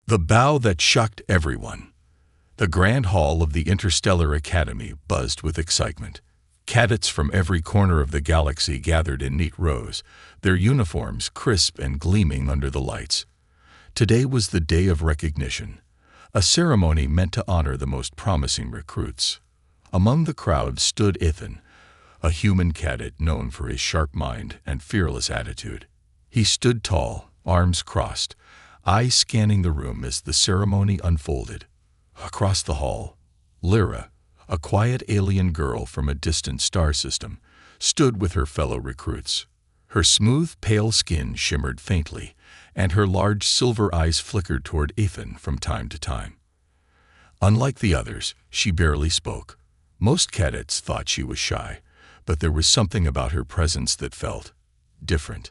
The bow that shocked everyone. The grand hall of the Interstellar Academy buzzed with excitement. Cadets from every corner of the galaxy gathered in neat rows, their uniforms crisp and gleaming under the lights. Today was the day of recognition, a ceremony meant to honor the most promising recruits. Among the crowd stood Ethan, a human cadet known for his sharp mind and fearless attitude. He stood tall, arms crossed, eyes scanning the room as the ceremony unfolded. Across the hall, Lyra, a quiet alien girl from a distant star system, stood with her fellow recruits. Her smooth, pale skin shimmered faintly, and her large silver eyes flickered toward Ethan from time to time. Unlike the others, she barely spoke. Most cadets thought she was shy, but there was something about her presence that felt different.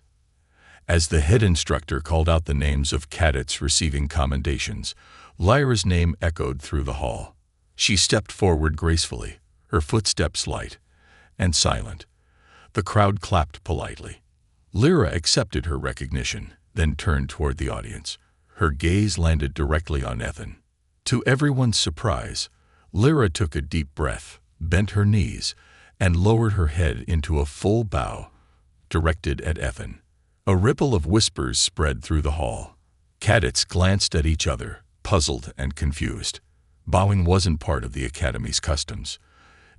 As the head instructor called out the names of cadets receiving commendations, Lyra's name echoed through the hall. She stepped forward gracefully, her footsteps light and silent. The crowd clapped politely. Lyra accepted her recognition, then turned toward the audience. Her gaze landed directly on Ethan. To everyone's surprise, Lyra took a deep breath, bent her knees, and lowered her head into a full bow, directed at Ethan. A ripple of whispers spread through the hall. Cadets glanced at each other, puzzled and confused. Bowing wasn't part of the Academy's customs,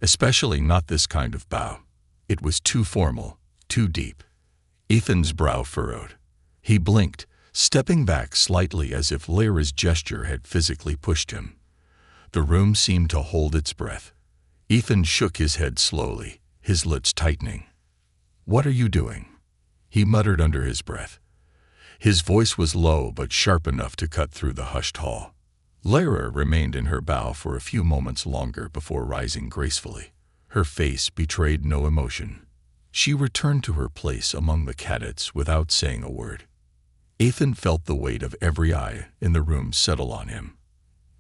especially not this kind of bow. It was too formal, too deep. Ethan's brow furrowed. He blinked, stepping back slightly as if Lyra's gesture had physically pushed him. The room seemed to hold its breath. Ethan shook his head slowly, his lips tightening. "What are you doing?" he muttered under his breath. His voice was low but sharp enough to cut through the hushed hall. Lyra remained in her bow for a few moments longer before rising gracefully. Her face betrayed no emotion. She returned to her place among the cadets without saying a word. Ethan felt the weight of every eye in the room settle on him.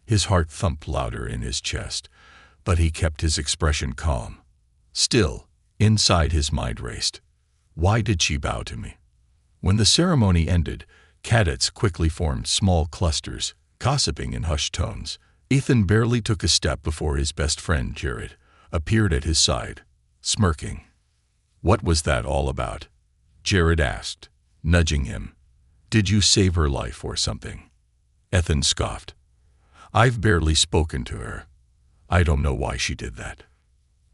His heart thumped louder in his chest, but he kept his expression calm. Still, inside his mind raced. Why did she bow to me? When the ceremony ended, cadets quickly formed small clusters, gossiping in hushed tones. Ethan barely took a step before his best friend, Jared, appeared at his side, smirking. "What was that all about?" Jared asked, nudging him. "Did you save her life or something?" Ethan scoffed. "I've barely spoken to her. I don't know why she did that."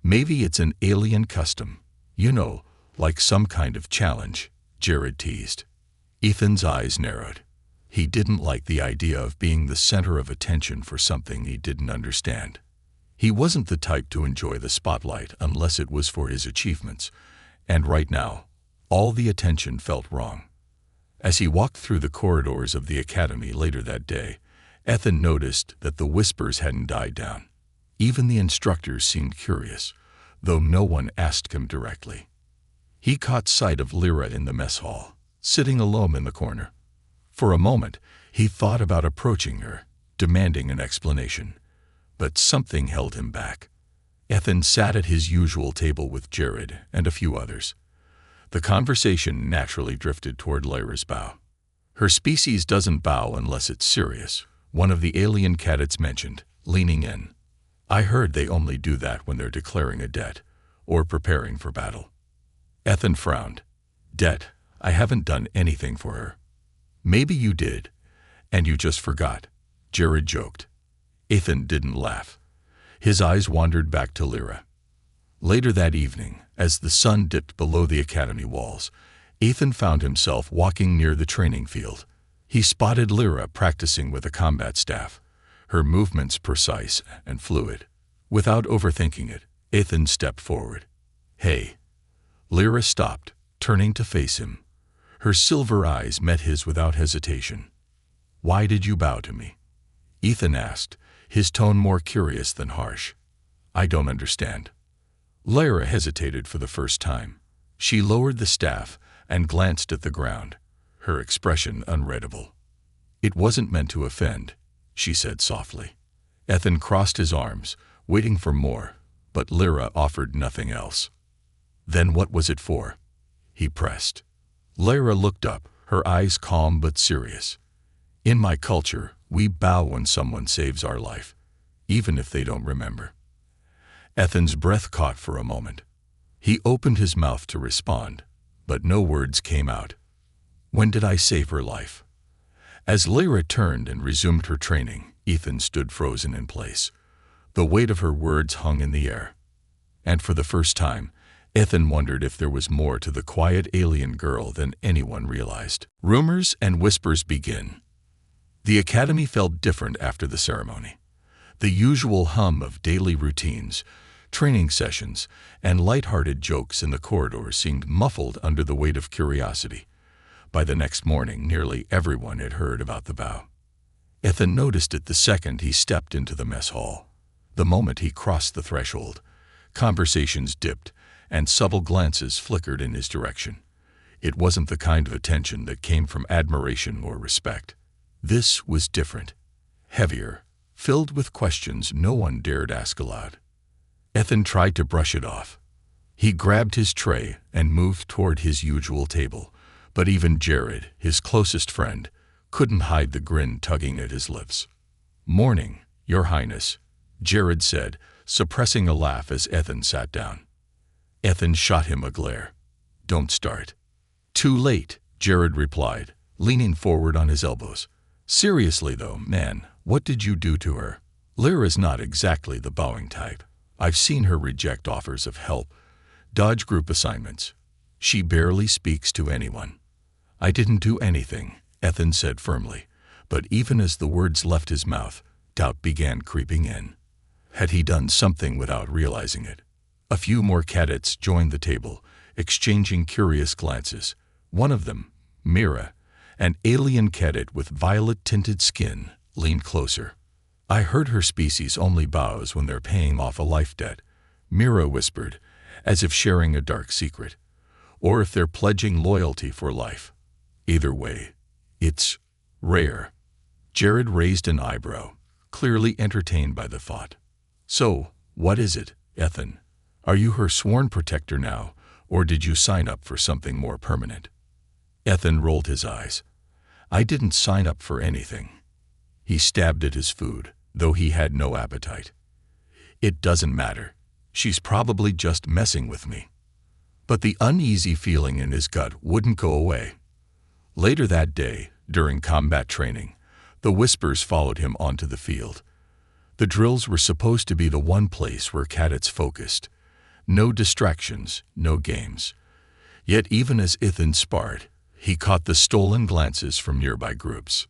"Maybe it's an alien custom, you know, like some kind of challenge," Jared teased. Ethan's eyes narrowed. He didn't like the idea of being the center of attention for something he didn't understand. He wasn't the type to enjoy the spotlight unless it was for his achievements, and right now, all the attention felt wrong. As he walked through the corridors of the academy later that day, Ethan noticed that the whispers hadn't died down. Even the instructors seemed curious, though no one asked him directly. He caught sight of Lyra in the mess hall, sitting alone in the corner. For a moment, he thought about approaching her, demanding an explanation, but something held him back. Ethan sat at his usual table with Jared and a few others. The conversation naturally drifted toward Lyra's bow. "Her species doesn't bow unless it's serious," one of the alien cadets mentioned, leaning in. "I heard they only do that when they're declaring a debt or preparing for battle." Ethan frowned. "Debt? I haven't done anything for her." "Maybe you did, and you just forgot," Jared joked. Ethan didn't laugh. His eyes wandered back to Lyra. Later that evening, as the sun dipped below the academy walls, Ethan found himself walking near the training field. He spotted Lyra practicing with a combat staff, her movements precise and fluid. Without overthinking it, Ethan stepped forward. "Hey." Lyra stopped, turning to face him. Her silver eyes met his without hesitation. "Why did you bow to me?" Ethan asked, his tone more curious than harsh. "I don't understand." Lyra hesitated for the first time. She lowered the staff and glanced at the ground, her expression unreadable. "It wasn't meant to offend," she said softly. Ethan crossed his arms, waiting for more, but Lyra offered nothing else. "Then what was it for?" he pressed. Lyra looked up, her eyes calm but serious. "In my culture, We bow when someone saves our life, even if they don't remember. Ethan's breath caught for a moment. He opened his mouth to respond, but no words came out. When did I save her life? As Lyra turned and resumed her training, Ethan stood frozen in place. The weight of her words hung in the air. And for the first time, Ethan wondered if there was more to the quiet alien girl than anyone realized. Rumors and whispers begin. The academy felt different after the ceremony. The usual hum of daily routines, training sessions, and light-hearted jokes in the corridors seemed muffled under the weight of curiosity. By the next morning, nearly everyone had heard about the vow. Ethan noticed it the second he stepped into the mess hall. The moment he crossed the threshold, conversations dipped, and subtle glances flickered in his direction. It wasn't the kind of attention that came from admiration or respect. This was different, heavier, filled with questions no one dared ask aloud. Ethan tried to brush it off. He grabbed his tray and moved toward his usual table, but even Jared, his closest friend, couldn't hide the grin tugging at his lips. "Morning, Your Highness," Jared said, suppressing a laugh as Ethan sat down. Ethan shot him a glare. "Don't start." "Too late," Jared replied, leaning forward on his elbows. "Seriously though, man, what did you do to her? Lyra's not exactly the bowing type. I've seen her reject offers of help, dodge group assignments. She barely speaks to anyone." "I didn't do anything," Ethan said firmly, but even as the words left his mouth, doubt began creeping in. Had he done something without realizing it? A few more cadets joined the table, exchanging curious glances. One of them, Mira, an alien cadet with violet-tinted skin, leaned closer. "I heard her species only bows when they're paying off a life debt," Mira whispered, as if sharing a dark secret. "Or if they're pledging loyalty for life. Either way, it's rare." Jared raised an eyebrow, clearly entertained by the thought. "So, what is it, Ethan? Are you her sworn protector now, or did you sign up for something more permanent?" Ethan rolled his eyes. "I didn't sign up for anything." He stabbed at his food, though he had no appetite. "It doesn't matter. She's probably just messing with me." But the uneasy feeling in his gut wouldn't go away. Later that day, during combat training, the whispers followed him onto the field. The drills were supposed to be the one place where cadets focused. No distractions, no games. Yet even as Ethan sparred, he caught the stolen glances from nearby groups.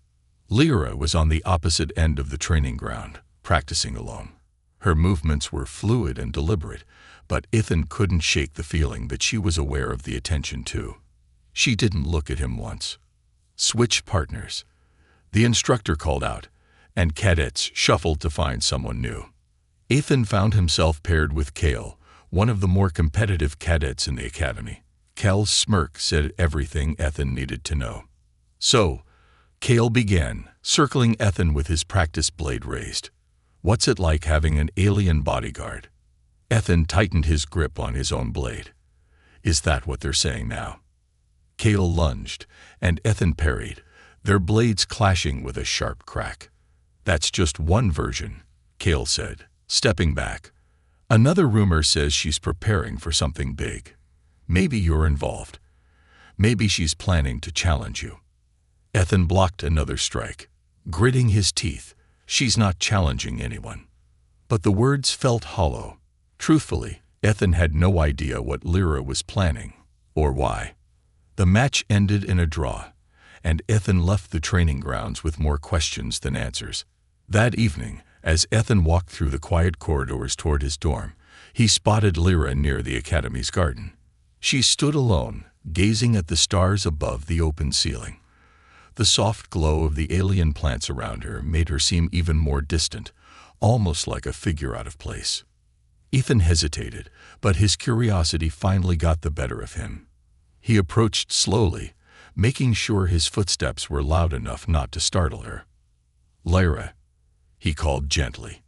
Lyra was on the opposite end of the training ground, practicing alone. Her movements were fluid and deliberate, but Ethan couldn't shake the feeling that she was aware of the attention too. She didn't look at him once. "Switch partners," the instructor called out, and cadets shuffled to find someone new. Ethan found himself paired with Kale, one of the more competitive cadets in the academy. Kale's smirk said everything Ethan needed to know. "So," Kale began, circling Ethan with his practice blade raised. "What's it like having an alien bodyguard?" Ethan tightened his grip on his own blade. "Is that what they're saying now?" Kale lunged, and Ethan parried, their blades clashing with a sharp crack. "That's just one version," Kale said, stepping back. "Another rumor says she's preparing for something big. Maybe you're involved. Maybe she's planning to challenge you." Ethan blocked another strike, gritting his teeth. "She's not challenging anyone." But the words felt hollow. Truthfully, Ethan had no idea what Lyra was planning, or why. The match ended in a draw, and Ethan left the training grounds with more questions than answers. That evening, as Ethan walked through the quiet corridors toward his dorm, he spotted Lyra near the academy's garden. She stood alone, gazing at the stars above the open ceiling. The soft glow of the alien plants around her made her seem even more distant, almost like a figure out of place. Ethan hesitated, but his curiosity finally got the better of him. He approached slowly, making sure his footsteps were loud enough not to startle her. "Lyra," he called gently.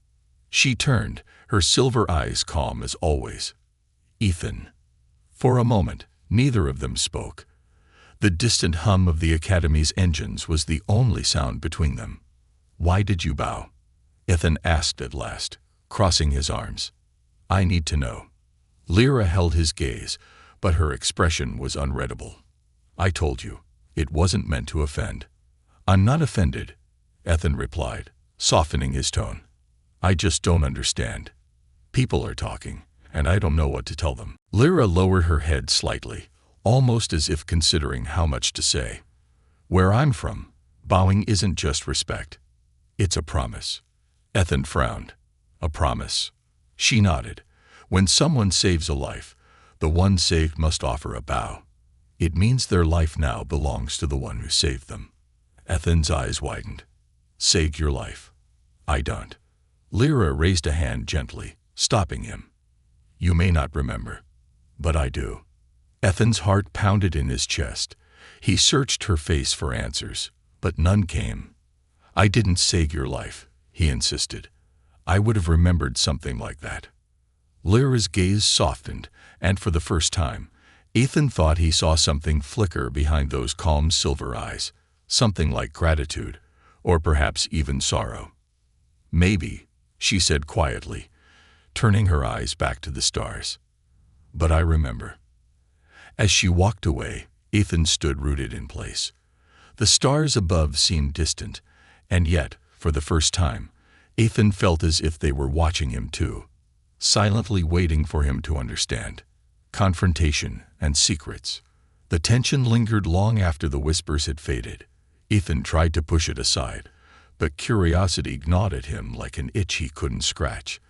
She turned, her silver eyes calm as always. "Ethan." For a moment, neither of them spoke. The distant hum of the academy's engines was the only sound between them. Why did you bow? Ethan asked at last, crossing his arms. I need to know. Lyra held his gaze, but her expression was unreadable. I told you, it wasn't meant to offend. I'm not offended, Ethan replied, softening his tone. I just don't understand. People are talking, and I don't know what to tell them. Lyra lowered her head slightly, almost as if considering how much to say. Where I'm from, bowing isn't just respect. It's a promise. Ethan frowned. A promise. She nodded. When someone saves a life, the one saved must offer a bow. It means their life now belongs to the one who saved them. Ethan's eyes widened. Saved your life. I don't. Lyra raised a hand gently, stopping him. You may not remember, but I do. Ethan's heart pounded in his chest. He searched her face for answers, but none came. I didn't save your life, he insisted. I would have remembered something like that. Lyra's gaze softened, and for the first time, Ethan thought he saw something flicker behind those calm silver eyes, something like gratitude, or perhaps even sorrow. Maybe, she said quietly, turning her eyes back to the stars. But I remember. As she walked away, Ethan stood rooted in place. The stars above seemed distant, and yet, for the first time, Ethan felt as if they were watching him too, silently waiting for him to understand. Confrontation and secrets. The tension lingered long after the whispers had faded. Ethan tried to push it aside, but curiosity gnawed at him like an itch he couldn't scratch.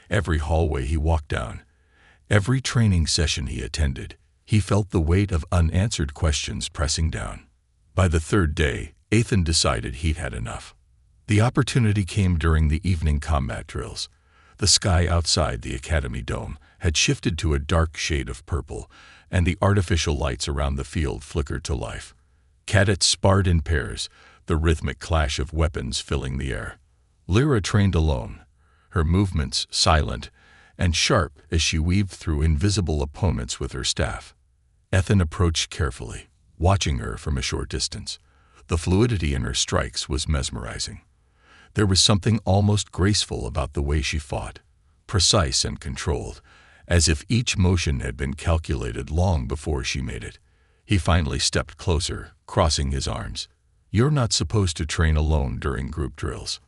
Every hallway he walked down, every training session he attended, he felt the weight of unanswered questions pressing down. By the third day, Ethan decided he'd had enough. The opportunity came during the evening combat drills. The sky outside the academy dome had shifted to a dark shade of purple, and the artificial lights around the field flickered to life. Cadets sparred in pairs, the rhythmic clash of weapons filling the air. Lyra trained alone, her movements silent and sharp as she weaved through invisible opponents with her staff. Ethan approached carefully, watching her from a short distance. The fluidity in her strikes was mesmerizing. There was something almost graceful about the way she fought, precise and controlled, as if each motion had been calculated long before she made it. He finally stepped closer, crossing his arms. You're not supposed to train alone during group drills.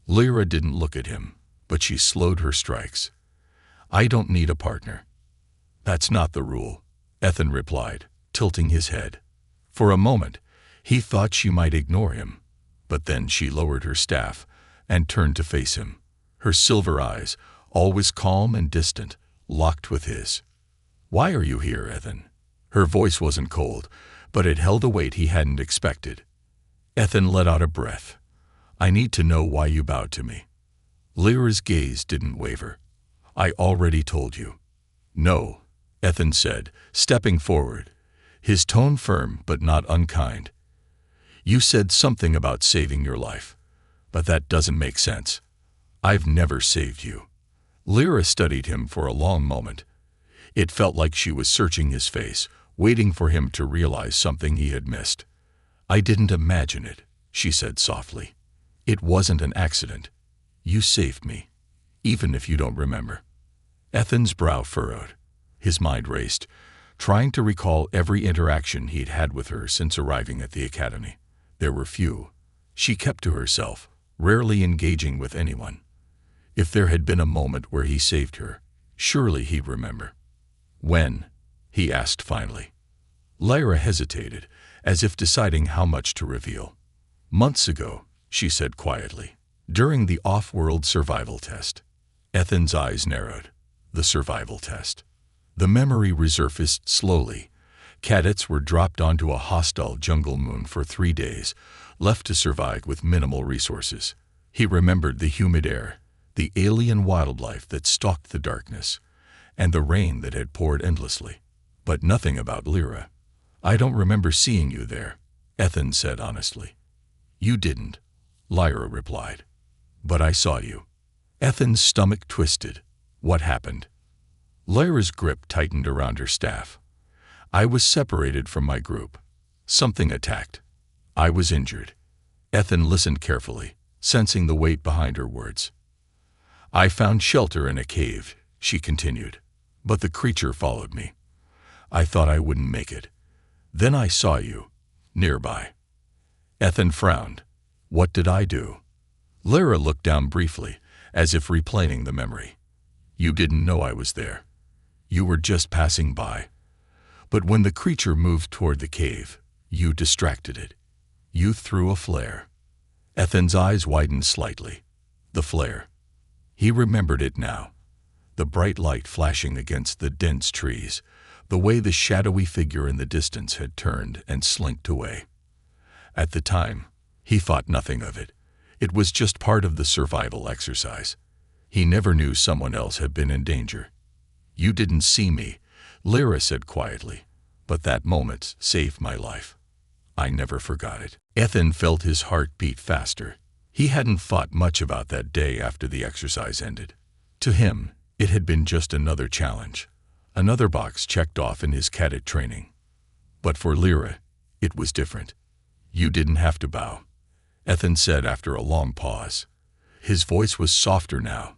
Lyra didn't look at him, but she slowed her strikes. I don't need a partner. That's not the rule, Ethan replied, tilting his head. For a moment, he thought she might ignore him, but then she lowered her staff and turned to face him. Her silver eyes, always calm and distant, locked with his. Why are you here, Ethan? Her voice wasn't cold, but it held a weight he hadn't expected. Ethan let out a breath. I need to know why you bowed to me. Lyra's gaze didn't waver. I already told you. No, Ethan said, stepping forward, his tone firm but not unkind. You said something about saving your life, but that doesn't make sense. I've never saved you. Lyra studied him for a long moment. It felt like she was searching his face, waiting for him to realize something he had missed. I didn't imagine it, she said softly. It wasn't an accident. You saved me, even if you don't remember. Ethan's brow furrowed. His mind raced, trying to recall every interaction he'd had with her since arriving at the academy. There were few. She kept to herself, rarely engaging with anyone. If there had been a moment where he saved her, surely he'd remember. When? He asked finally. Lyra hesitated, as if deciding how much to reveal. Months ago, she said quietly, during the off-world survival test. Ethan's eyes narrowed. The survival test. The memory resurfaced slowly. Cadets were dropped onto a hostile jungle moon for 3 days, left to survive with minimal resources. He remembered the humid air, the alien wildlife that stalked the darkness, and the rain that had poured endlessly. But nothing about Lyra. I don't remember seeing you there, Ethan said honestly. You didn't, Lyra replied. But I saw you. Ethan's stomach twisted. What happened? Lyra's grip tightened around her staff. I was separated from my group. Something attacked. I was injured. Ethan listened carefully, sensing the weight behind her words. "I found shelter in a cave," she continued, "but the creature followed me. I thought I wouldn't make it. Then I saw you, nearby." Ethan frowned. "What did I do?" Lyra looked down briefly, as if replaying the memory. "You didn't know I was there. You were just passing by. But when the creature moved toward the cave, you distracted it. You threw a flare." Ethan's eyes widened slightly. The flare. He remembered it now. The bright light flashing against the dense trees, the way the shadowy figure in the distance had turned and slinked away. At the time, he thought nothing of it. It was just part of the survival exercise. He never knew someone else had been in danger. "You didn't see me," Lyra said quietly, "but that moment saved my life. I never forgot it." Ethan felt his heart beat faster. He hadn't thought much about that day after the exercise ended. To him, it had been just another challenge, another box checked off in his cadet training. But for Lyra, it was different. "You didn't have to bow," Ethan said after a long pause. His voice was softer now.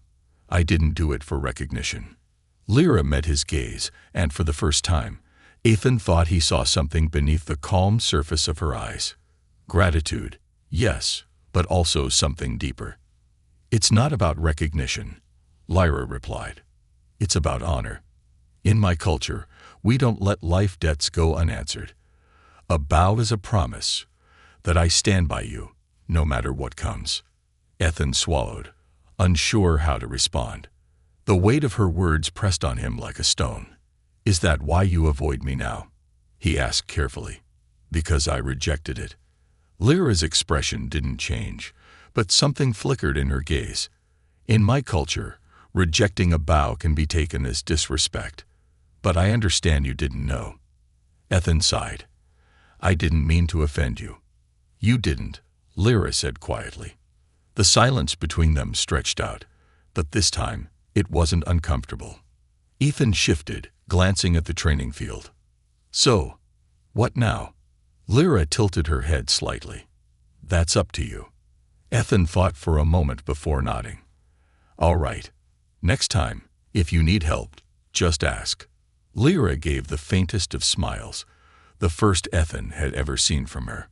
"I didn't do it for recognition." Lyra met his gaze, and for the first time, Ethan thought he saw something beneath the calm surface of her eyes. Gratitude, yes, but also something deeper. "It's not about recognition," Lyra replied. "It's about honor. In my culture, we don't let life debts go unanswered. A bow is a promise that I stand by you, no matter what comes." Ethan swallowed, unsure how to respond. The weight of her words pressed on him like a stone. "Is that why you avoid me now?" he asked carefully. "Because I rejected it." Lyra's expression didn't change, but something flickered in her gaze. "In my culture, rejecting a bow can be taken as disrespect. But I understand you didn't know." Ethan sighed. "I didn't mean to offend you." "You didn't," Lyra said quietly. The silence between them stretched out, but this time it wasn't uncomfortable. Ethan shifted, glancing at the training field. "So, what now?" Lyra tilted her head slightly. "That's up to you." Ethan thought for a moment before nodding. "All right. Next time, if you need help, just ask." Lyra gave the faintest of smiles, the first Ethan had ever seen from her.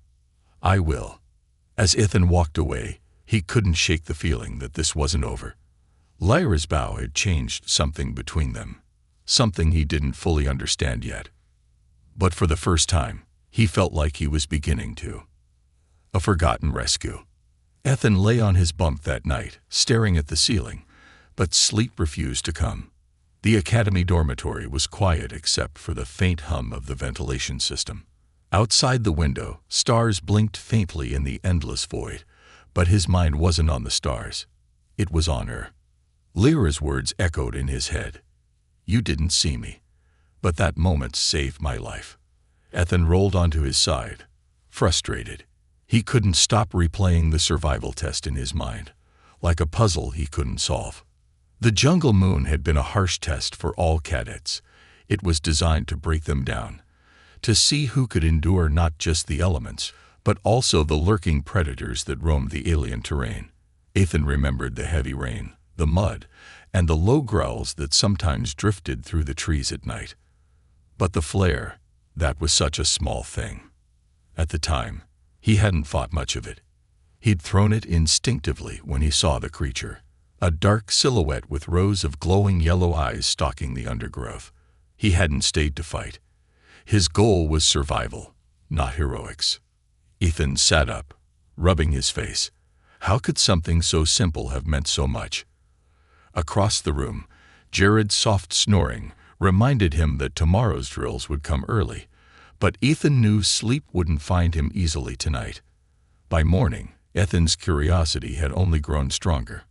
"I will." As Ethan walked away, he couldn't shake the feeling that this wasn't over. Lyra's bow had changed something between them, something he didn't fully understand yet. But for the first time, he felt like he was beginning to. A forgotten rescue. Ethan lay on his bunk that night, staring at the ceiling, but sleep refused to come. The academy dormitory was quiet except for the faint hum of the ventilation system. Outside the window, stars blinked faintly in the endless void, but his mind wasn't on the stars. It was on her. Lyra's words echoed in his head. "You didn't see me, but that moment saved my life." Ethan rolled onto his side, frustrated. He couldn't stop replaying the survival test in his mind, like a puzzle he couldn't solve. The jungle moon had been a harsh test for all cadets. It was designed to break them down, to see who could endure not just the elements, but also the lurking predators that roamed the alien terrain. Ethan remembered the heavy rain, the mud, and the low growls that sometimes drifted through the trees at night. But the flare, that was such a small thing. At the time, he hadn't thought much of it. He'd thrown it instinctively when he saw the creature, a dark silhouette with rows of glowing yellow eyes stalking the undergrowth. He hadn't stayed to fight. His goal was survival, not heroics. Ethan sat up, rubbing his face. How could something so simple have meant so much? Across the room, Jared's soft snoring reminded him that tomorrow's drills would come early, but Ethan knew sleep wouldn't find him easily tonight. By morning, Ethan's curiosity had only grown stronger.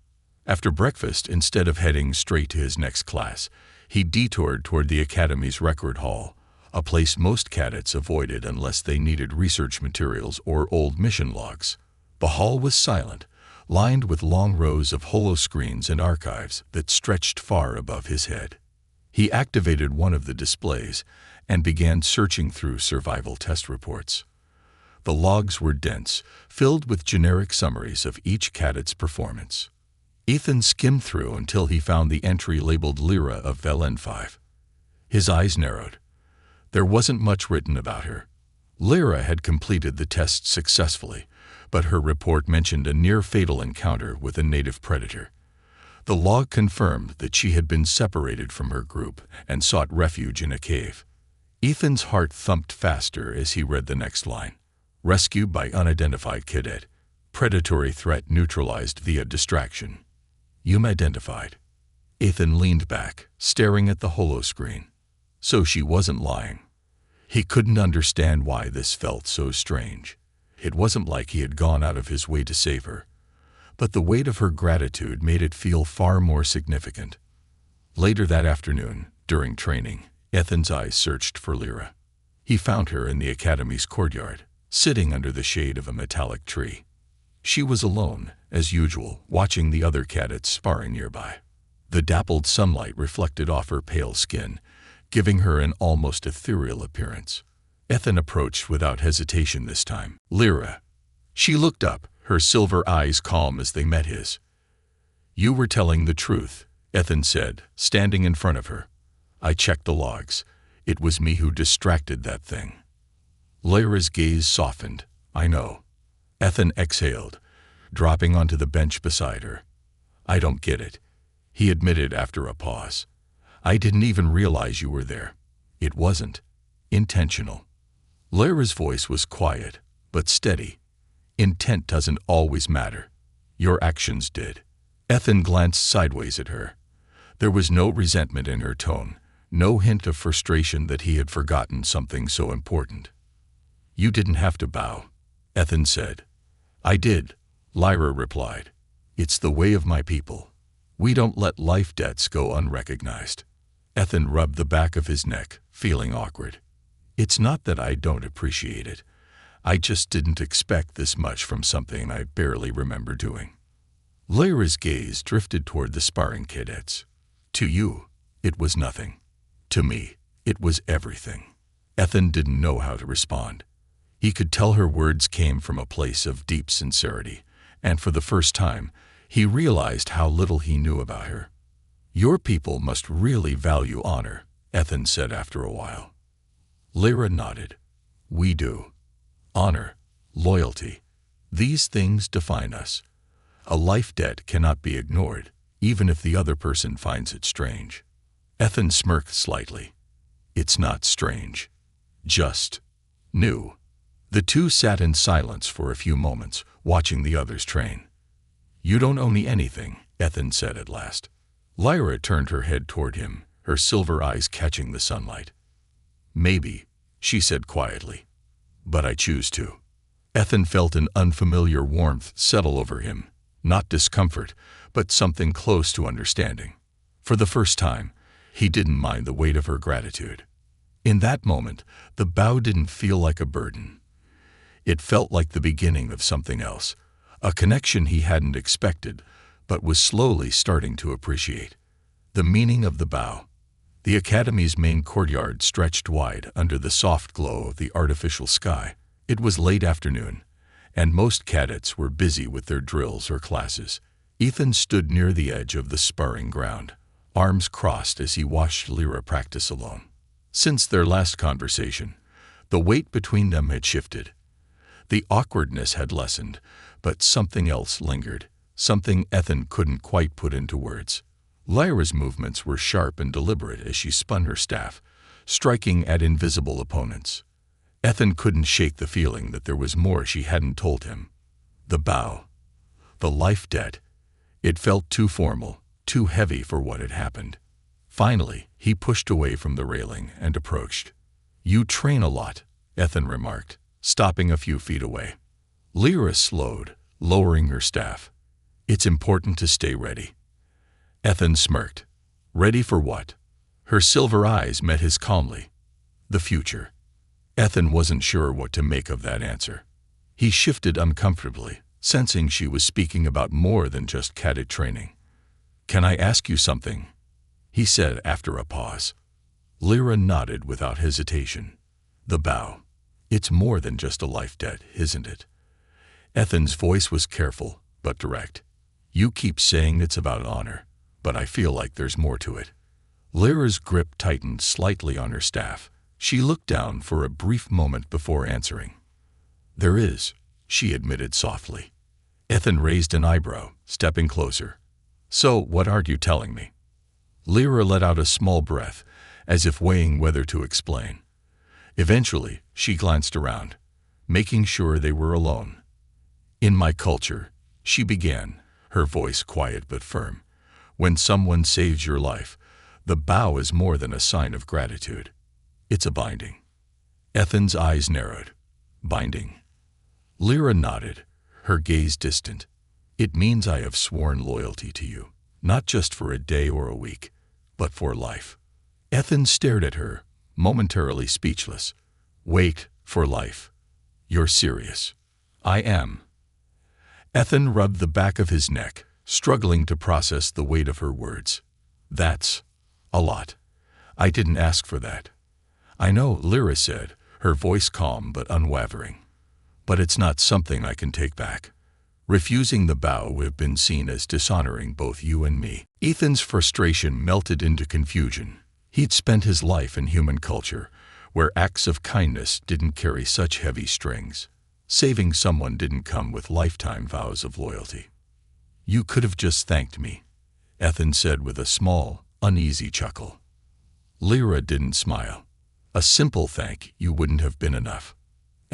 After breakfast, instead of heading straight to his next class, he detoured toward the academy's record hall, a place most cadets avoided unless they needed research materials or old mission logs. The hall was silent, lined with long rows of holoscreens and archives that stretched far above his head. He activated one of the displays and began searching through survival test reports. The logs were dense, filled with generic summaries of each cadet's performance. Ethan skimmed through until he found the entry labeled Lyra of LN5. His eyes narrowed. There wasn't much written about her. Lyra had completed the test successfully, but her report mentioned a near-fatal encounter with a native predator. The log confirmed that she had been separated from her group and sought refuge in a cave. Ethan's heart thumped faster as he read the next line. Rescued by unidentified cadet. Predatory threat neutralized via distraction. Identified. Ethan leaned back, staring at the holoscreen. So she wasn't lying. He couldn't understand why this felt so strange. It wasn't like he had gone out of his way to save her. But the weight of her gratitude made it feel far more significant. Later that afternoon, during training, Ethan's eyes searched for Lyra. He found her in the academy's courtyard, sitting under the shade of a metallic tree. She was alone, as usual, watching the other cadets sparring nearby. The dappled sunlight reflected off her pale skin, giving her an almost ethereal appearance. Ethan approached without hesitation this time. Lyra. She looked up, her silver eyes calm as they met his. You were telling the truth, Ethan said, standing in front of her. I checked the logs. It was me who distracted that thing. Lyra's gaze softened. I know. Ethan exhaled, dropping onto the bench beside her. I don't get it, he admitted after a pause. I didn't even realize you were there. It wasn't intentional. Lyra's voice was quiet, but steady. Intent doesn't always matter. Your actions did. Ethan glanced sideways at her. There was no resentment in her tone, no hint of frustration that he had forgotten something so important. You didn't have to bow, Ethan said. I did, Lyra replied. It's the way of my people. We don't let life debts go unrecognized. Ethan rubbed the back of his neck, feeling awkward. It's not that I don't appreciate it. I just didn't expect this much from something I barely remember doing. Lyra's gaze drifted toward the sparring cadets. To you, it was nothing. To me, it was everything. Ethan didn't know how to respond. He could tell her words came from a place of deep sincerity, and for the first time, he realized how little he knew about her. Your people must really value honor, Ethan said after a while. Lyra nodded. We do. Honor, loyalty, these things define us. A life debt cannot be ignored, even if the other person finds it strange. Ethan smirked slightly. It's not strange. Just new. The two sat in silence for a few moments, watching the others train. You don't owe me anything, Ethan said at last. Lyra turned her head toward him, her silver eyes catching the sunlight. Maybe, she said quietly. But I choose to. Ethan felt an unfamiliar warmth settle over him, not discomfort, but something close to understanding. For the first time, he didn't mind the weight of her gratitude. In that moment, the bow didn't feel like a burden. It felt like the beginning of something else, a connection he hadn't expected, but was slowly starting to appreciate. The meaning of the bow. The academy's main courtyard stretched wide under the soft glow of the artificial sky. It was late afternoon, and most cadets were busy with their drills or classes. Ethan stood near the edge of the sparring ground, arms crossed as he watched Lyra practice alone. Since their last conversation, the weight between them had shifted. The awkwardness had lessened, but something else lingered, something Ethan couldn't quite put into words. Lyra's movements were sharp and deliberate as she spun her staff, striking at invisible opponents. Ethan couldn't shake the feeling that there was more she hadn't told him. The bow. The life debt. It felt too formal, too heavy for what had happened. Finally, he pushed away from the railing and approached. You train a lot, Ethan remarked, stopping a few feet away. Lyra slowed, lowering her staff. It's important to stay ready. Ethan smirked. Ready for what? Her silver eyes met his calmly. The future. Ethan wasn't sure what to make of that answer. He shifted uncomfortably, sensing she was speaking about more than just cadet training. Can I ask you something? He said after a pause. Lyra nodded without hesitation. The bow. It's more than just a life debt, isn't it? Ethan's voice was careful, but direct. You keep saying it's about honor, but I feel like there's more to it. Lyra's grip tightened slightly on her staff. She looked down for a brief moment before answering. There is, she admitted softly. Ethan raised an eyebrow, stepping closer. So, what are you telling me? Lyra let out a small breath, as if weighing whether to explain. Eventually, she glanced around, making sure they were alone. In my culture, she began, her voice quiet but firm, when someone saves your life, the bow is more than a sign of gratitude. It's a binding. Ethan's eyes narrowed. Binding. Lyra nodded, her gaze distant. It means I have sworn loyalty to you, not just for a day or a week, but for life. Ethan stared at her, momentarily speechless. Wait, for life. You're serious. I am. Ethan rubbed the back of his neck, struggling to process the weight of her words. That's a lot. I didn't ask for that. I know, Lyra said, her voice calm but unwavering. But it's not something I can take back. Refusing the bow would have been seen as dishonoring both you and me. Ethan's frustration melted into confusion. He'd spent his life in human culture, where acts of kindness didn't carry such heavy strings. Saving someone didn't come with lifetime vows of loyalty. You could have just thanked me, Ethan said with a small, uneasy chuckle. Lyra didn't smile. A simple thank you wouldn't have been enough.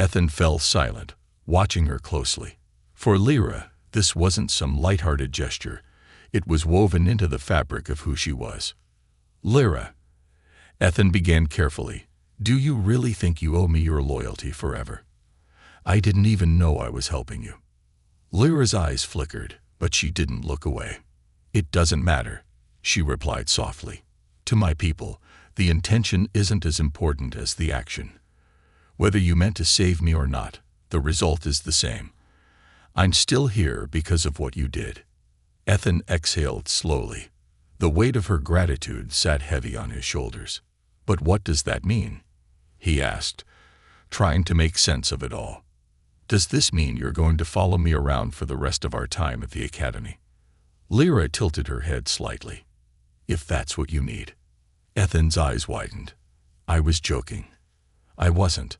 Ethan fell silent, watching her closely. For Lyra, this wasn't some light-hearted gesture. It was woven into the fabric of who she was. Lyra, Ethan began carefully, do you really think you owe me your loyalty forever? I didn't even know I was helping you. Lyra's eyes flickered, but she didn't look away. It doesn't matter, she replied softly. To my people, the intention isn't as important as the action. Whether you meant to save me or not, the result is the same. I'm still here because of what you did. Ethan exhaled slowly. The weight of her gratitude sat heavy on his shoulders. But what does that mean? He asked, trying to make sense of it all. Does this mean you're going to follow me around for the rest of our time at the academy? Lyra tilted her head slightly. If that's what you need. Ethan's eyes widened. I was joking. I wasn't.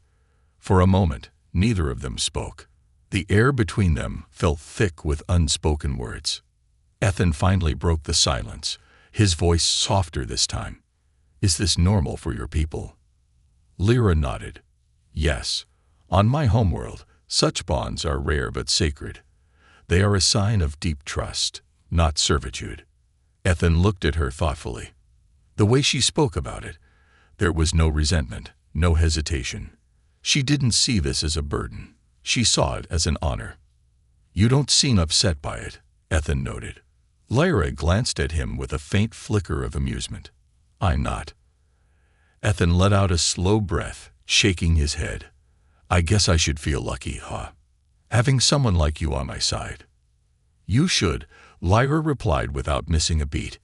For a moment, neither of them spoke. The air between them felt thick with unspoken words. Ethan finally broke the silence, his voice softer this time. Is this normal for your people? Lyra nodded. Yes. On my homeworld, such bonds are rare but sacred. They are a sign of deep trust, not servitude. Ethan looked at her thoughtfully. The way she spoke about it, there was no resentment, no hesitation. She didn't see this as a burden. She saw it as an honor. You don't seem upset by it, Ethan noted. Lyra glanced at him with a faint flicker of amusement. I'm not. Ethan let out a slow breath, shaking his head. I guess I should feel lucky, huh? Having someone like you on my side. You should, Lyra replied without missing a beat.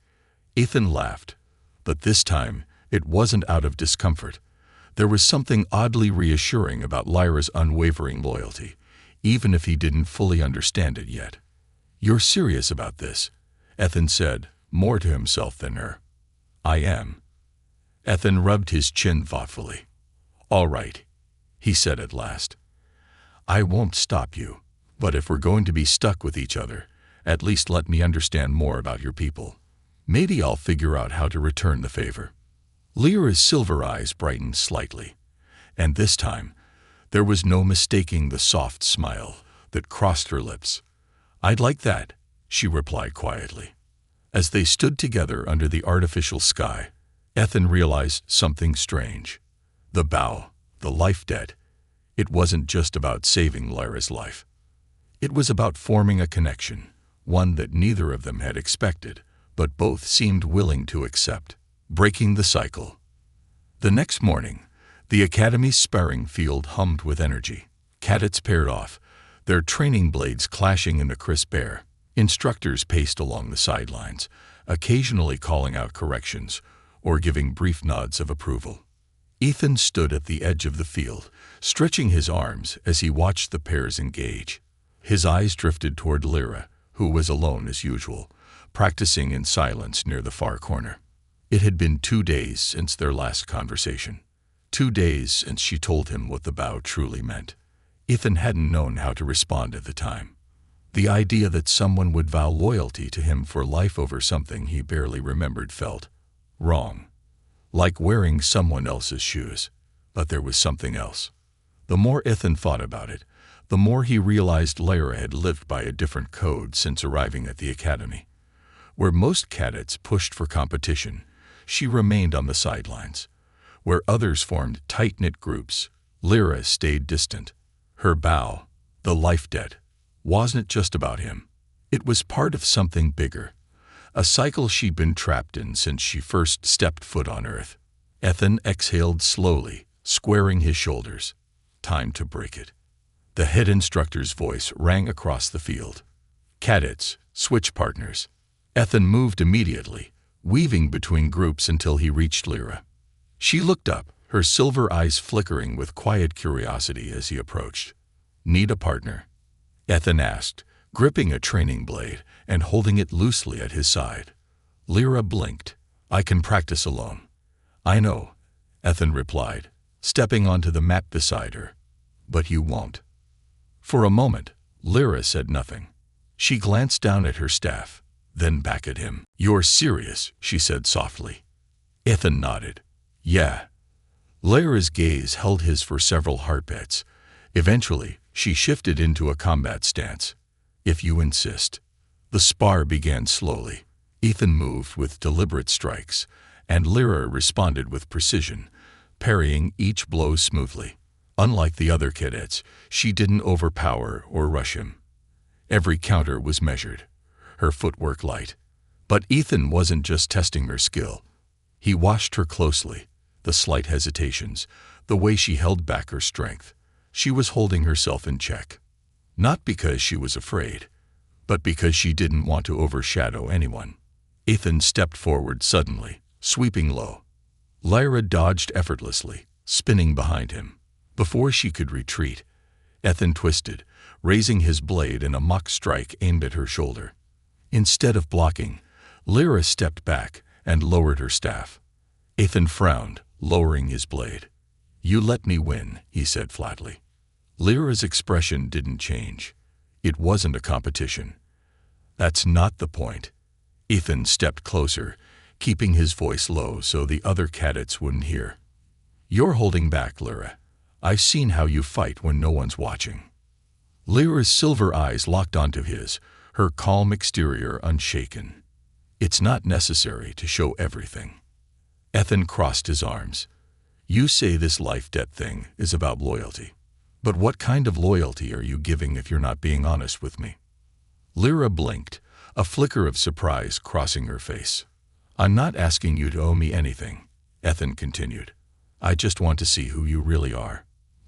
Ethan laughed, but this time it wasn't out of discomfort. There was something oddly reassuring about Lyra's unwavering loyalty, even if he didn't fully understand it yet. You're serious about this, Ethan said, more to himself than her. I am. Ethan rubbed his chin thoughtfully. All right, he said at last. I won't stop you, but if we're going to be stuck with each other, at least let me understand more about your people. Maybe I'll figure out how to return the favor. Lyra's silver eyes brightened slightly, and this time, there was no mistaking the soft smile that crossed her lips. I'd like that, she replied quietly. As they stood together under the artificial sky, Ethan realized something strange. The bow, the life debt, it wasn't just about saving Lyra's life. It was about forming a connection, one that neither of them had expected, but both seemed willing to accept, breaking the cycle. The next morning, the academy's sparring field hummed with energy. Cadets paired off, their training blades clashing in the crisp air. Instructors paced along the sidelines, occasionally calling out corrections or giving brief nods of approval. Ethan stood at the edge of the field, stretching his arms as he watched the pairs engage. His eyes drifted toward Lyra, who was alone as usual, practicing in silence near the far corner. It had been 2 days since their last conversation. 2 days since she told him what the vow truly meant. Ethan hadn't known how to respond at the time. The idea that someone would vow loyalty to him for life over something he barely remembered felt wrong. Like wearing someone else's shoes. But there was something else. The more Ethan thought about it, the more he realized Lyra had lived by a different code since arriving at the academy. Where most cadets pushed for competition, she remained on the sidelines. Where others formed tight-knit groups, Lyra stayed distant. Her vow, the life debt, wasn't just about him. It was part of something bigger. A cycle she'd been trapped in since she first stepped foot on Earth. Ethan exhaled slowly, squaring his shoulders. Time to break it. The head instructor's voice rang across the field. Cadets, switch partners. Ethan moved immediately, weaving between groups until he reached Lyra. She looked up, her silver eyes flickering with quiet curiosity as he approached. Need a partner? Ethan asked, gripping a training blade and holding it loosely at his side. Lyra blinked. I can practice alone. I know, Ethan replied, stepping onto the mat beside her. But you won't. For a moment, Lyra said nothing. She glanced down at her staff, then back at him. You're serious, she said softly. Ethan nodded. Yeah. Lyra's gaze held his for several heartbeats. Eventually, she shifted into a combat stance. If you insist. The spar began slowly. Ethan moved with deliberate strikes, and Lyra responded with precision, parrying each blow smoothly. Unlike the other cadets, she didn't overpower or rush him. Every counter was measured, her footwork light. But Ethan wasn't just testing her skill. He watched her closely, the slight hesitations, the way she held back her strength. She was holding herself in check. Not because she was afraid, but because she didn't want to overshadow anyone. Ethan stepped forward suddenly, sweeping low. Lyra dodged effortlessly, spinning behind him. Before she could retreat, Ethan twisted, raising his blade in a mock strike aimed at her shoulder. Instead of blocking, Lyra stepped back and lowered her staff. Ethan frowned, lowering his blade. You let me win, he said flatly. Lyra's expression didn't change. It wasn't a competition. That's not the point. Ethan stepped closer, keeping his voice low so the other cadets wouldn't hear. You're holding back, Lyra. I've seen how you fight when no one's watching. Lyra's silver eyes locked onto his, her calm exterior unshaken. It's not necessary to show everything. Ethan crossed his arms. You say this life debt thing is about loyalty. But what kind of loyalty are you giving if you're not being honest with me? Lyra blinked, a flicker of surprise crossing her face. I'm not asking you to owe me anything, Ethan continued. I just want to see who you really are.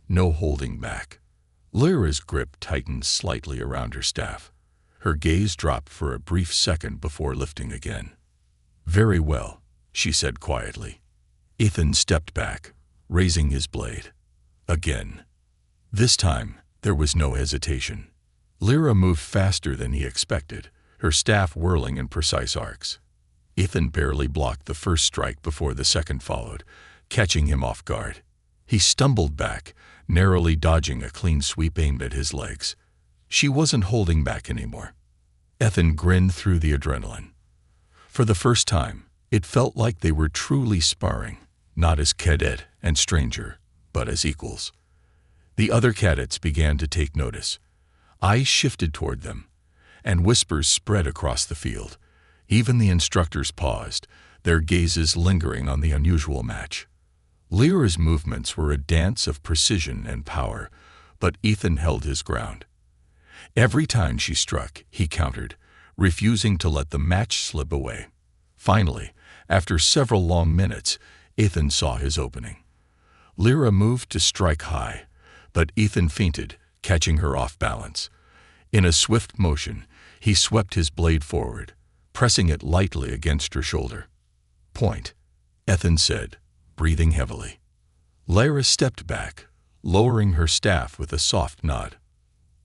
No holding back. Lyra's grip tightened slightly around her staff. Her gaze dropped for a brief second before lifting again. Very well, she said quietly. Ethan stepped back, raising his blade. Again. This time, there was no hesitation. Lyra moved faster than he expected, her staff whirling in precise arcs. Ethan barely blocked the first strike before the second followed, catching him off guard. He stumbled back, narrowly dodging a clean sweep aimed at his legs. She wasn't holding back anymore. Ethan grinned through the adrenaline. For the first time, it felt like they were truly sparring, not as cadet and stranger, but as equals. The other cadets began to take notice. Eyes shifted toward them, and whispers spread across the field. Even the instructors paused, their gazes lingering on the unusual match. Lyra's movements were a dance of precision and power, but Ethan held his ground. Every time she struck, he countered, refusing to let the match slip away. Finally, after several long minutes, Ethan saw his opening. Lyra moved to strike high, but Ethan feinted, catching her off balance. In a swift motion, he swept his blade forward, pressing it lightly against her shoulder. Point, Ethan said, breathing heavily. Lyra stepped back, lowering her staff with a soft nod.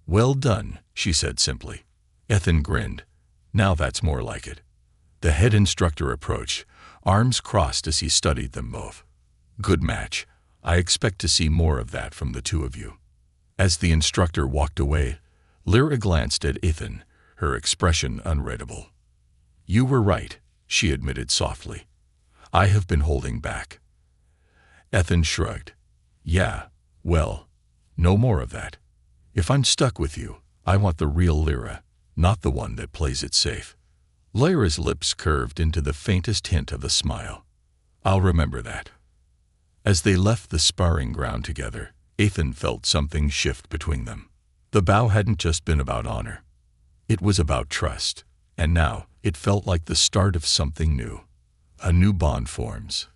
"Well done," she said simply. Ethan grinned. "Now that's more like it." The head instructor approached, arms crossed as he studied them both. "Good match. I expect to see more of that from the two of you." As the instructor walked away, Lyra glanced at Ethan, her expression unreadable. "You were right," she admitted softly. "I have been holding back." Ethan shrugged. "Yeah, well, no more of that. If I'm stuck with you, I want the real Lyra, not the one that plays it safe." Lyra's lips curved into the faintest hint of a smile. "I'll remember that." As they left the sparring ground together, Ethan felt something shift between them. The bow hadn't just been about honor. It was about trust, and now it felt like the start of something new. A new bond forms.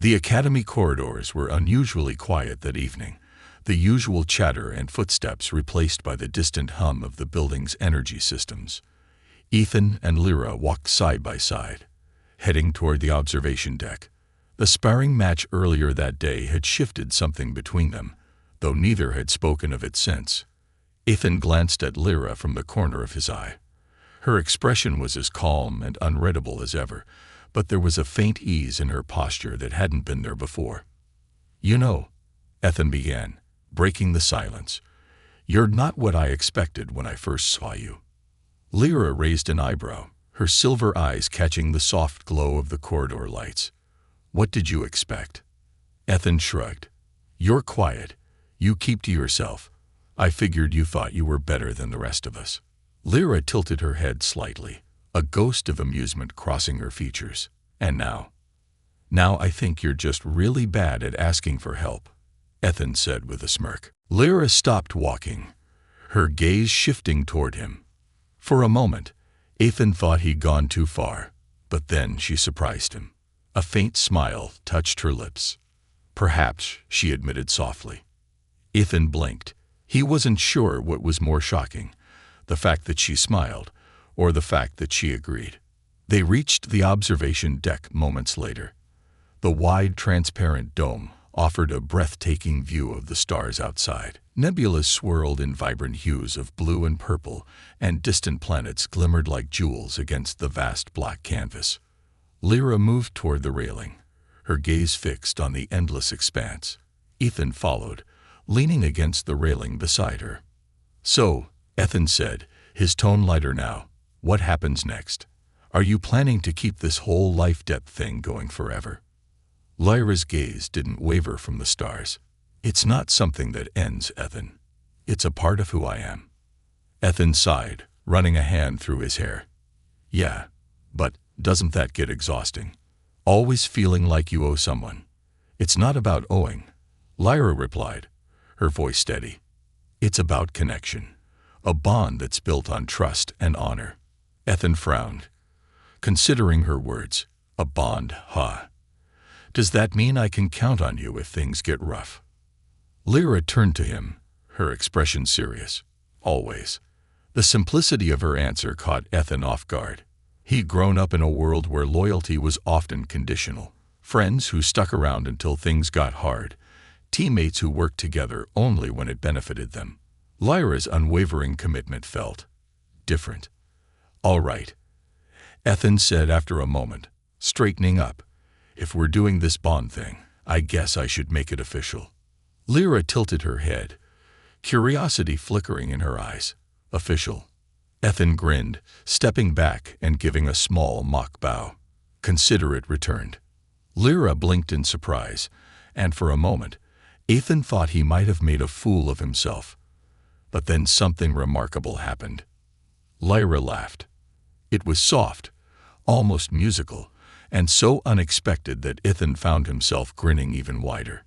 The academy corridors were unusually quiet that evening, the usual chatter and footsteps replaced by the distant hum of the building's energy systems. Ethan and Lyra walked side by side, heading toward the observation deck. The sparring match earlier that day had shifted something between them, though neither had spoken of it since. Ethan glanced at Lyra from the corner of his eye. Her expression was as calm and unreadable as ever, but there was a faint ease in her posture that hadn't been there before. "You know," Ethan began, breaking the silence, "you're not what I expected when I first saw you." Lyra raised an eyebrow, her silver eyes catching the soft glow of the corridor lights. "What did you expect?" Ethan shrugged. "You're quiet. You keep to yourself. I figured you thought you were better than the rest of us." Lyra tilted her head slightly, a ghost of amusement crossing her features. "And now?" "Now I think you're just really bad at asking for help," Ethan said with a smirk. Lyra stopped walking, her gaze shifting toward him. For a moment, Ethan thought he'd gone too far, but then she surprised him. A faint smile touched her lips. "Perhaps," she admitted softly. Ethan blinked. He wasn't sure what was more shocking, the fact that she smiled, or the fact that she agreed. They reached the observation deck moments later. The wide, transparent dome offered a breathtaking view of the stars outside. Nebulas swirled in vibrant hues of blue and purple, and distant planets glimmered like jewels against the vast black canvas. Lyra moved toward the railing, her gaze fixed on the endless expanse. Ethan followed, leaning against the railing beside her. "So," Ethan said, his tone lighter now, "what happens next? Are you planning to keep this whole life-death thing going forever?" Lyra's gaze didn't waver from the stars. "It's not something that ends, Ethan. It's a part of who I am." Ethan sighed, running a hand through his hair. "Yeah, but doesn't that get exhausting? Always feeling like you owe someone." "It's not about owing," Lyra replied, her voice steady. "It's about connection, a bond that's built on trust and honor." Ethan frowned, considering her words. "A bond, huh? Does that mean I can count on you if things get rough?" Lyra turned to him, her expression serious. "Always." The simplicity of her answer caught Ethan off guard. He'd grown up in a world where loyalty was often conditional. Friends who stuck around until things got hard. Teammates who worked together only when it benefited them. Lyra's unwavering commitment felt different. "All right," Ethan said after a moment, straightening up. "If we're doing this bond thing, I guess I should make it official." Lyra tilted her head, curiosity flickering in her eyes. "Official?" Ethan grinned, stepping back and giving a small mock bow. Considerate returned. Lyra blinked in surprise, and for a moment, Ethan thought he might have made a fool of himself. But then something remarkable happened. Lyra laughed. It was soft, almost musical, and so unexpected that Ethan found himself grinning even wider.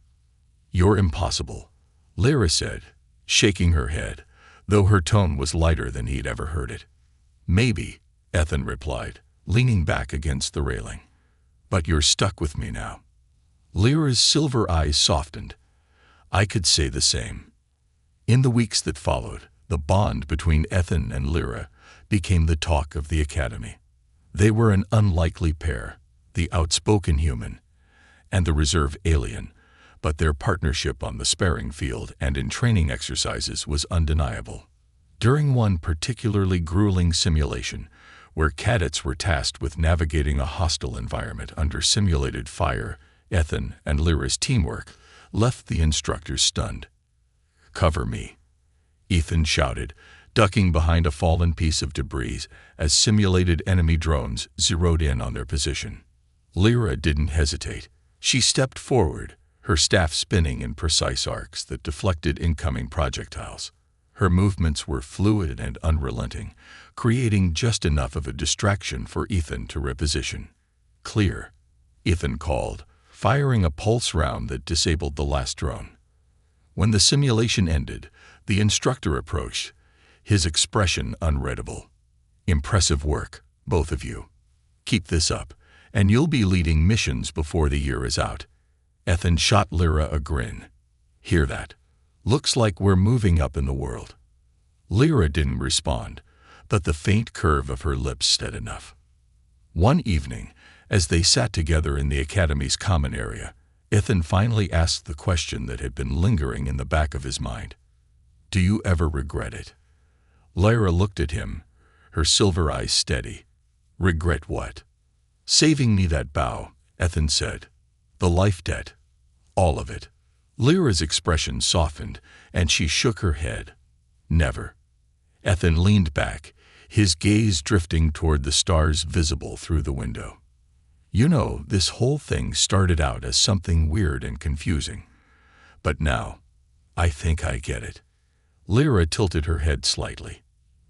"You're impossible," Lyra said, shaking her head, though her tone was lighter than he'd ever heard it. "Maybe," Ethan replied, leaning back against the railing. "But you're stuck with me now." Lyra's silver eyes softened. "I could say the same." In the weeks that followed, the bond between Ethan and Lyra became the talk of the academy. They were an unlikely pair, the outspoken human and the reserved alien, but their partnership on the sparring field and in training exercises was undeniable. During one particularly grueling simulation, where cadets were tasked with navigating a hostile environment under simulated fire, Ethan and Lyra's teamwork left the instructors stunned. "Cover me," Ethan shouted, ducking behind a fallen piece of debris as simulated enemy drones zeroed in on their position. Lyra didn't hesitate. She stepped forward, her staff spinning in precise arcs that deflected incoming projectiles. Her movements were fluid and unrelenting, creating just enough of a distraction for Ethan to reposition. "Clear," Ethan called, firing a pulse round that disabled the last drone. When the simulation ended, the instructor approached, his expression unreadable. "Impressive work, both of you. Keep this up, and you'll be leading missions before the year is out." Ethan shot Lyra a grin. "Hear that? Looks like we're moving up in the world." Lyra didn't respond, but the faint curve of her lips said enough. One evening, as they sat together in the Academy's common area, Ethan finally asked the question that had been lingering in the back of his mind. "Do you ever regret it?" Lyra looked at him, her silver eyes steady. "Regret what?" "Saving me that bow," Ethan said. "The life debt. All of it." Lyra's expression softened, and she shook her head. "Never." Ethan leaned back, his gaze drifting toward the stars visible through the window. "You know, this whole thing started out as something weird and confusing. But now, I think I get it." Lyra tilted her head slightly.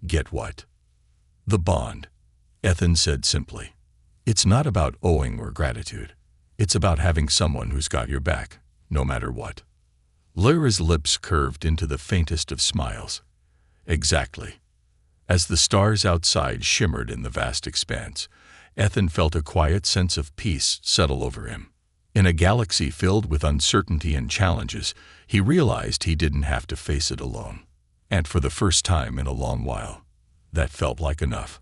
"Get what?" "The bond," Ethan said simply. "It's not about owing or gratitude. It's about having someone who's got your back, no matter what." Lyra's lips curved into the faintest of smiles. "Exactly." As the stars outside shimmered in the vast expanse, Ethan felt a quiet sense of peace settle over him. In a galaxy filled with uncertainty and challenges, he realized he didn't have to face it alone. And for the first time in a long while, that felt like enough.